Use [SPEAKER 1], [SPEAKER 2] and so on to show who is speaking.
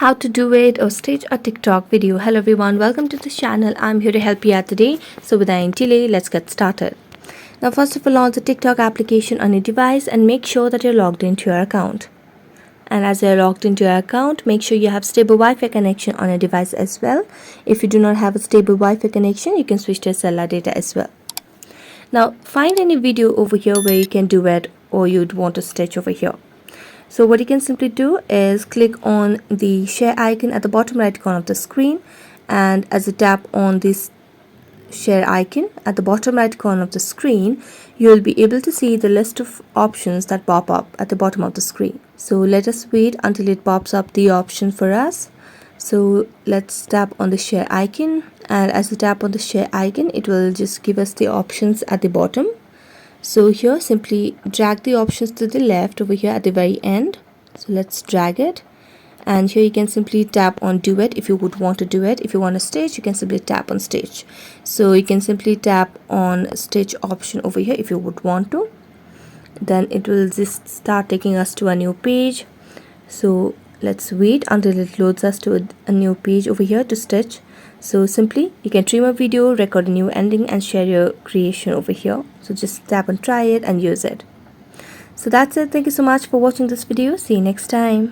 [SPEAKER 1] How to do it or stitch a TikTok video. Hello everyone, welcome to the channel. I'm here to help you out today. So without any delay, let's get started. Now first of all, launch the TikTok application on your device and make sure that you're logged into your account. And as you're logged into your account, make sure you have stable Wi-Fi connection on your device as well. If you do not have a stable Wi-Fi connection, you can switch to cellular data as well. Now find any video over here where you can do it or you'd want to stitch over here. So what you can simply do is click on the share icon at the bottom right corner of the screen, and as you tap on this share icon at the bottom right corner of the screen, you will be able to see the list of options that pop up at the bottom of the screen. So let us wait until it pops up the option for us. So let's tap on the share icon, and as you tap on the share icon, it will just give us the options at the bottom. So here simply drag the options to the left over here at the very end. So let's drag it, and here you can simply tap on Duet if you would want to do it. If you want to stitch, you can simply tap on stitch. So you can simply tap on stitch option over here if you would want to. Then it will just start taking us to a new page. So let's wait until it loads us to a new page over here to stitch. So simply you can trim a video, record a new ending and share your creation over here. So just tap and try it and use it. So that's it. Thank you so much for watching this video. See you next time.